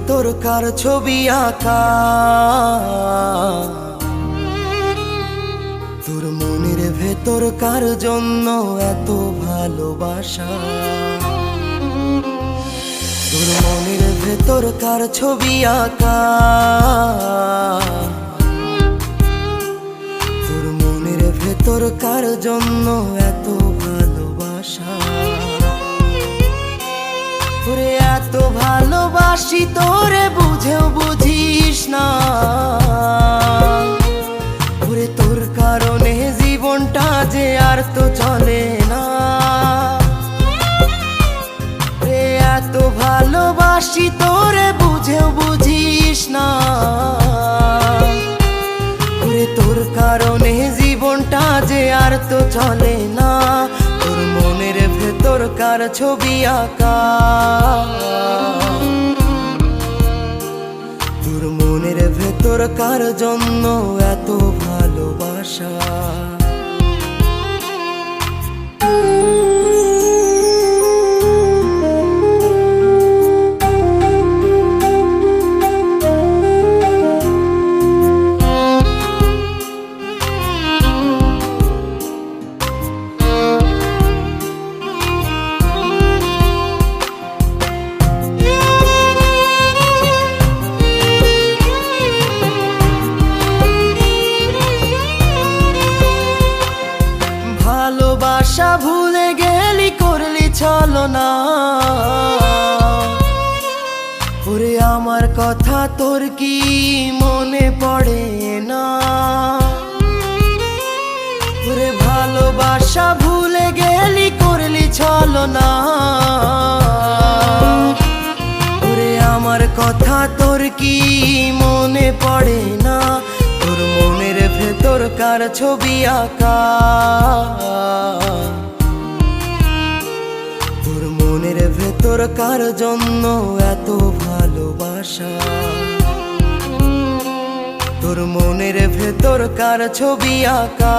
ভেতর কার ছবি আঁকা, তোর মনের ভেতর কার জন্য এত ভালোবাসা। তোর মনের ভেতর কার ছবি আঁকা, তোর মনের ভেতর কার জন্য এত ভালোবাসা। তোরে এত ভালোবাসি তোরে বুঝেও বুঝিস না, ওরে তোর কারণে জীবনটা যে আর তো চলে না। রে এত ভালোবাসি তোরে বুঝেও বুঝিস না, ওরে তোর কারণে জীবনটা যে আর তো চলে না। তোর মনের ভেতর কার ছবি আঁকা, তোর মনের ভেতর কার জন্য এত ভালোবাসা। ভালোবাসা ভুলে গেলি করলি ছলনা, ওরে আমার কথা তোর কি মনে পড়ে না। ওরে ভালোবাসা ভুলে গেলি করলি ছলনা, ওরে আমার কথা তোর কি মনে পড়ে না। তোর মনের ভেতর কার ছবি আঁকা, তোর মনের ভেতর কার জন্য এত ভালোবাসা। তোর মনের ভেতর কার ছবি আঁকা,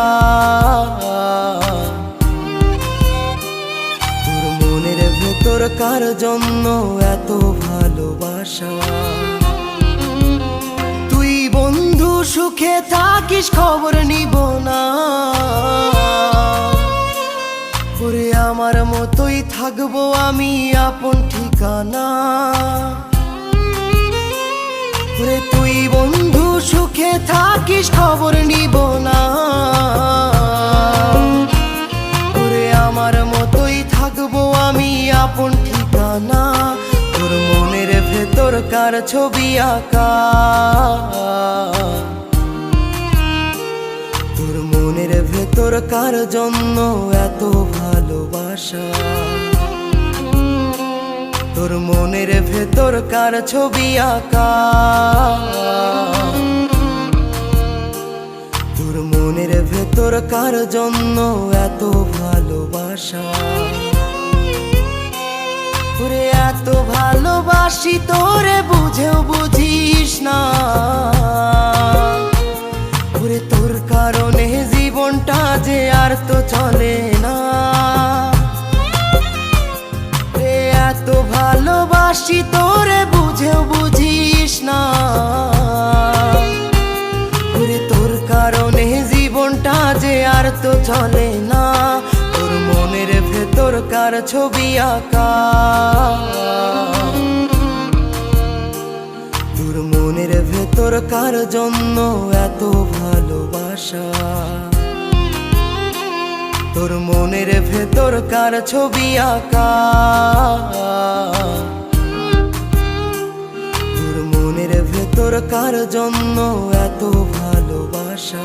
তোর মনের ভেতর কার জন্য এত ভালোবাসা। বন্ধু সুখে থাকিস খবর নিব না, ওরে আমার মতোই থাকবো আমি আপন ঠিকানা। ওরে তুই বন্ধু সুখে থাকিস খবর নিব না, ওরে আমার মতোই থাকবো আমি আপন ঠিকানা। তোর মনের ভেতর কার ছবি আঁকা, তোর মনের ভেতর কার জন্য এত ভালোবাসা। তোর মনের ভেতর কার ছবি আঁকা, তোর মনের ভেতর কার জন্য এত ভালোবাসা। তোরে এত ভালোবাসি তোরে বুঝেও বুঝিস না, ওরে তোর কারণে জীবনটা যে আর তো চলে না। রে এত ভালোবাসি তোরে বুঝেও বুঝিস না, ওরে তোর কারণে জীবনটা যে আর তো চলে না। তোর মনের ভেতর কার ছবি আঁকা, তোর মনের ভেতর কার জন্য এত ভালোবাসা। তোর মনের ভেতর কার ছবি আঁকা, তোর মনের ভেতর কার জন্য এত ভালোবাসা।